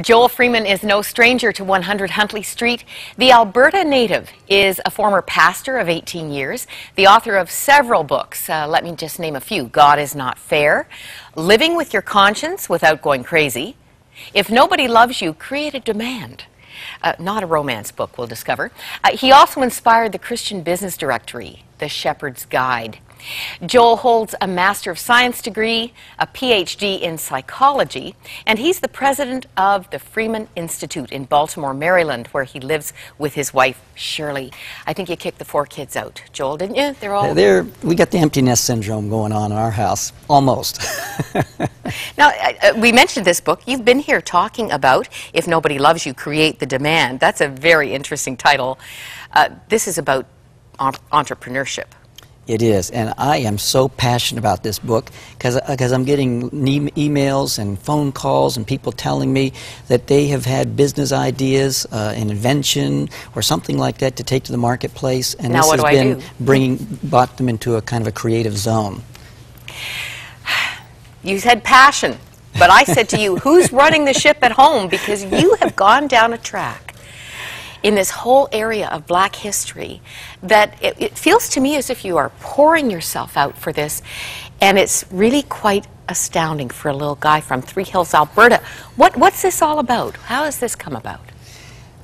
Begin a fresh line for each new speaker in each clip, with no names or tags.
Joel Freeman is no stranger to 100 Huntley Street. The Alberta native is a former pastor of 18 years, the author of several books. Let me just name a few. God is Not Fair, Living with Your Conscience Without Going Crazy, If Nobody Loves You, Create a Demand. Not a romance book, we'll discover. He also inspired the Christian Business Directory, The Shepherd's Guide. Joel holds a Master of Science degree, a PhD in psychology, and he's the president of the Freeman Institute in Baltimore, Maryland, where he lives with his wife, Shirley. I think you kicked the 4 kids out, Joel, didn't you? They're all...
We got the empty nest syndrome going on in our house, almost.
Now, we mentioned this book. You've been here talking about If Nobody Loves You, Create the Demand. That's a very interesting title. This is about entrepreneurship.
It is, and I am so passionate about this book because I'm getting emails and phone calls and people telling me that they have had business ideas, an invention or something like that to take to the marketplace, and
now
this has been brought them into a kind of a creative zone.
You said passion, but I said to you, who's running the ship at home? Because you have gone down a track in this whole area of black history that it feels to me as if you are pouring yourself out for this, and it's really quite astounding for a little guy from Three Hills, Alberta. What's this all about? How has this come about?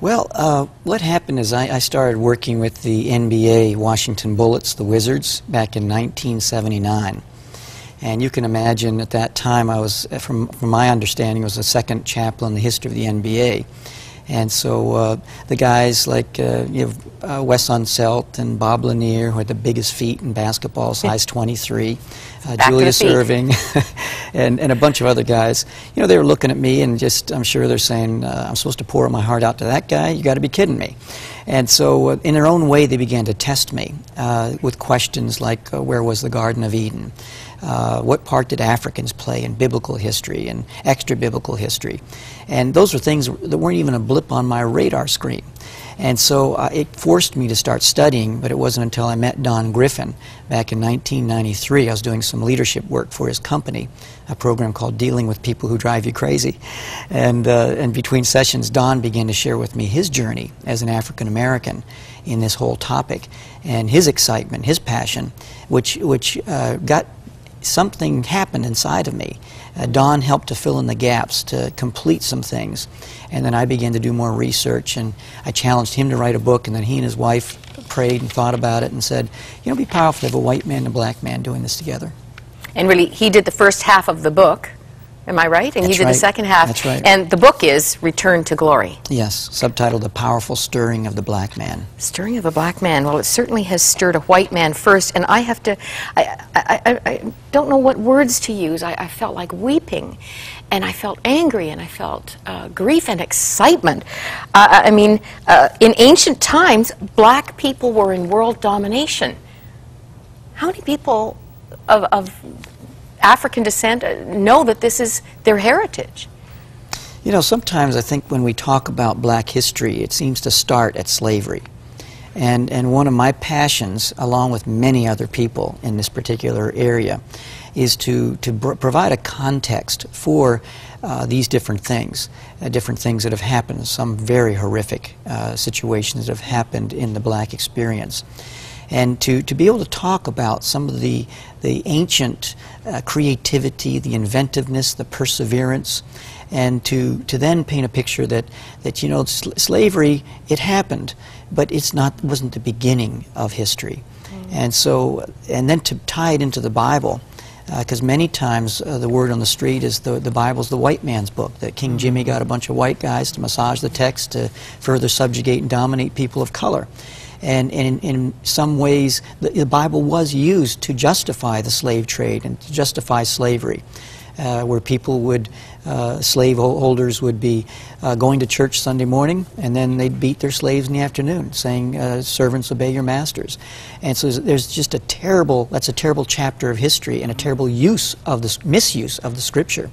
Well, what happened is I started working with the NBA Washington Bullets, the Wizards, back in 1979. And you can imagine at that time I was, from my understanding, was the second chaplain in the history of the NBA. And so the guys like Wes Unseld and Bob Lanier, who had the biggest feet in basketball, size 23, Julius Erving, and a bunch of other guys, they were looking at me and just, I'm sure they're saying, I'm supposed to pour my heart out to that guy? You got to be kidding me. And so in their own way, they began to test me with questions like, where was the Garden of Eden? What part did Africans play in biblical history and extra-biblical history? And those were things that weren't even a blip on my radar screen. And so it forced me to start studying, but it wasn't until I met Don Griffin back in 1993. I was doing some leadership work for his company, a program called Dealing with People Who Drive You Crazy. And between sessions, Don began to share with me his journey as an African-American in this whole topic, and his excitement, his passion, which got something happened inside of me. Don helped to fill in the gaps, to complete some things, and then I began to do more research, and I challenged him to write a book, and then he and his wife prayed and thought about it and said, it'd be powerful to have a white man and a black man doing this together. And
really, he did the first half of the book, am I right? And
That's
you did
right.
the second half.
That's right.
And the book is Return to Glory.
Yes, subtitled The Powerful Stirring of the Black Man.
Stirring of a black man. Well, it certainly has stirred a white man first, and I have to, I don't know what words to use. I felt like weeping, and I felt angry, and I felt grief and excitement. In ancient times, black people were in world domination. How many people of African descent know that this is their heritage?
Sometimes I think when we talk about black history, it seems to start at slavery. And one of my passions, along with many other people in this particular area, is to provide a context for these different things that have happened, some very horrific situations that have happened in the black experience. And to be able to talk about some of the ancient creativity, the inventiveness, the perseverance, and to then paint a picture that slavery, it happened, but wasn't the beginning of history. And then to tie it into the Bible, because many times the word on the street is the Bible's the white man's book, that King Jimmy got a bunch of white guys to massage the text to further subjugate and dominate people of color. And in some ways, the Bible was used to justify the slave trade and to justify slavery, where people would, slaveholders would be going to church Sunday morning, and then they'd beat their slaves in the afternoon, saying, servants, obey your masters. And so there's just that's a terrible chapter of history and a terrible misuse of the Scripture.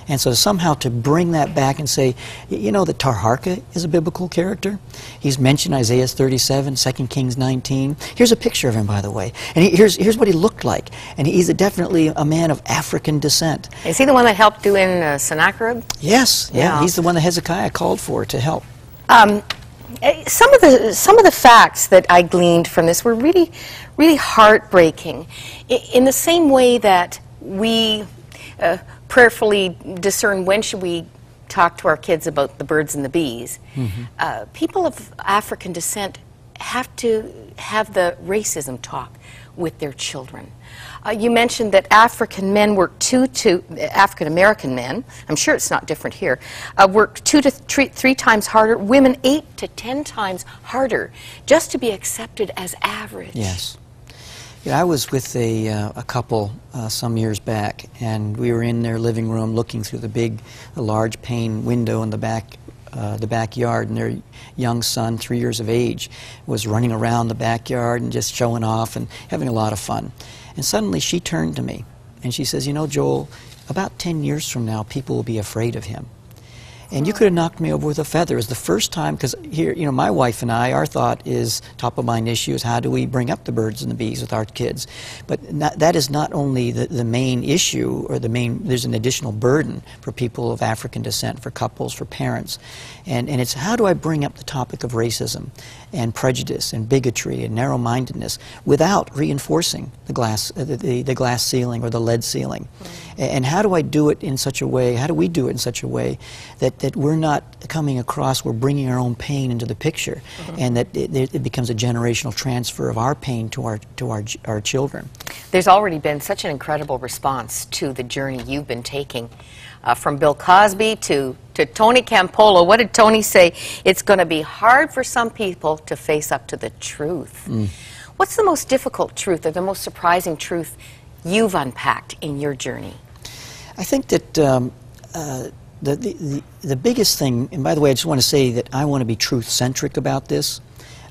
And so somehow to bring that back and say, that Tarharka is a biblical character. He's mentioned Isaiah 37, 2 Kings 19. Here's a picture of him, by the way. And here's what he looked like. And he's definitely a man of African descent.
Is he the one that helped you in Sennacherib?
Yes, yeah, he's the one that Hezekiah called for to help.
Some of the facts that I gleaned from this were really, really heartbreaking. In the same way that we prayerfully discern when should we talk to our kids about the birds and the bees, people of African descent have to have the racism talk with their children. You mentioned that African men work African American men, I'm sure it's not different here, work 2 to 3 times harder, women 8 to 10 times harder, just to be accepted as average.
Yes. Yeah, I was with a couple some years back, and we were in their living room looking through the large pane window in the backyard, and their young son, 3 years of age, was running around the backyard and just showing off and having a lot of fun. And suddenly she turned to me and she says, "You know, Joel, about 10 years from now, people will be afraid of him." And you could have knocked me over with a feather. It was the first time, because here, you know, my wife and I, our thought is, top of mind issue is how do we bring up the birds and the bees with our kids. But that is not only the main issue, or there's an additional burden for people of African descent, for couples, for parents. And it's how do I bring up the topic of racism and prejudice and bigotry and narrow-mindedness without reinforcing the glass ceiling or the lead ceiling. And how do I do it in such a way, how do we do it in such a way that we're not coming across, we're bringing our own pain into the picture, and that it becomes a generational transfer of our pain to our children.
There's already been such an incredible response to the journey you've been taking, from Bill Cosby to Tony Campolo. What did Tony say? It's going to be hard for some people to face up to the truth. What's the most difficult truth, or the most surprising truth you've unpacked in your journey?
I think that the biggest thing, and by the way, I just want to say that I want to be truth-centric about this.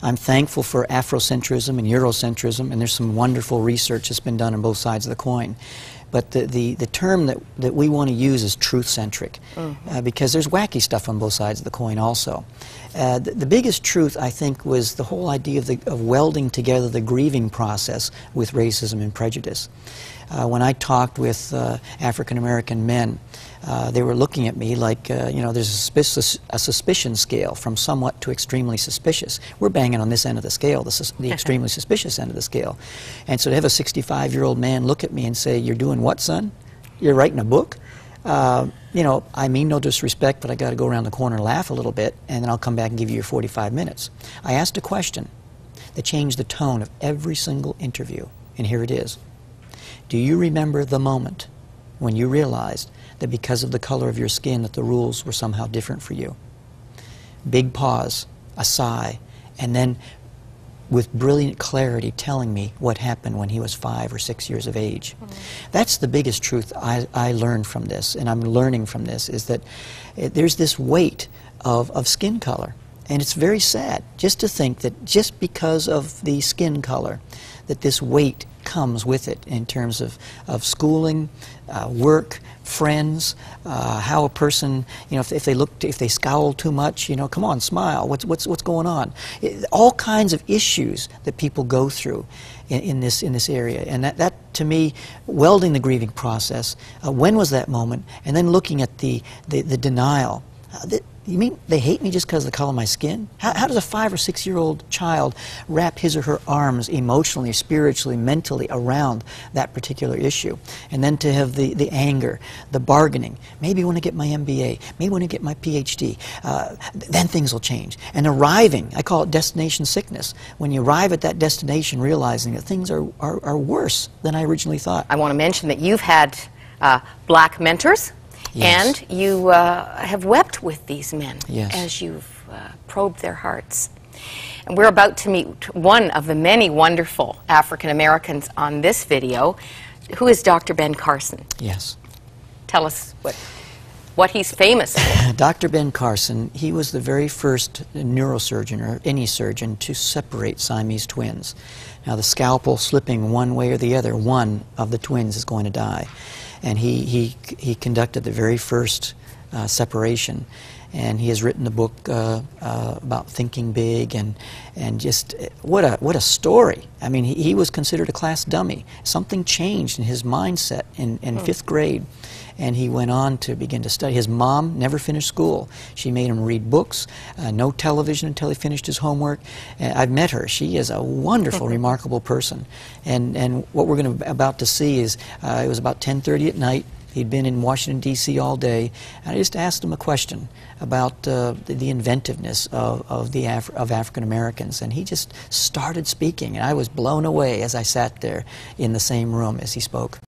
I'm thankful for Afrocentrism and Eurocentrism, and there's some wonderful research that's been done on both sides of the coin. But the term that we want to use is truth-centric, because there's wacky stuff on both sides of the coin also. The biggest truth, I think, was the whole idea of welding together the grieving process with racism and prejudice. When I talked with African-American men, they were looking at me like, you know, there's a suspicion scale from somewhat to extremely suspicious. We're banging on this end of the scale, the extremely suspicious end of the scale. And so to have a 65-year-old man look at me and say, "You're doing what, son? You're writing a book?" You know, I mean no disrespect, but I got to go around the corner and laugh a little bit, and then I'll come back and give you your 45 minutes. I asked a question that changed the tone of every single interview, and here it is. Do you remember the moment when you realized that because of the color of your skin that the rules were somehow different for you? Big pause, a sigh, and then with brilliant clarity telling me what happened when he was 5 or 6 years of age. That's the biggest truth I learned from this, and I'm learning from this, is that there's this weight of skin color. And it's very sad just to think that just because of the skin color, that this weight comes with it in terms of schooling, work, friends, how a person, you know, if they scowl too much, you know, come on, smile. What's going on? All kinds of issues that people go through in this area, and that to me, welding the grieving process. When was that moment? And then looking at the denial. You mean they hate me just because of the color of my skin? How does a 5 or 6 year old child wrap his or her arms emotionally, spiritually, mentally around that particular issue? And then to have the anger, the bargaining. Maybe when I get my MBA, maybe when I get my PhD, then things will change. And arriving, I call it destination sickness. When you arrive at that destination realizing that things are worse than I originally thought.
I want to mention that you've had black mentors.
Yes.
And you have wept with these men as you've probed their hearts. And we're about to meet one of the many wonderful African Americans on this video, who is Dr. Ben Carson.
Yes.
Tell us what he's famous for.
Dr. Ben Carson, he was the very first neurosurgeon, or any surgeon, to separate Siamese twins. Now, the scalpel slipping one way or the other, one of the twins is going to die. And he conducted the very first separation, and he has written a book about thinking big, and just what a story. I mean, he was considered a class dummy. Something changed in his mindset in 5th grade, and he went on to begin to study. His mom never finished school. She made him read books, no television until he finished his homework. I've met her. She is a wonderful, remarkable person. And what we're about to see is, it was about 10:30 at night. He'd been in Washington, D.C. all day, and I just asked him a question about the inventiveness of African Americans, and he just started speaking, and I was blown away as I sat there in the same room as he spoke.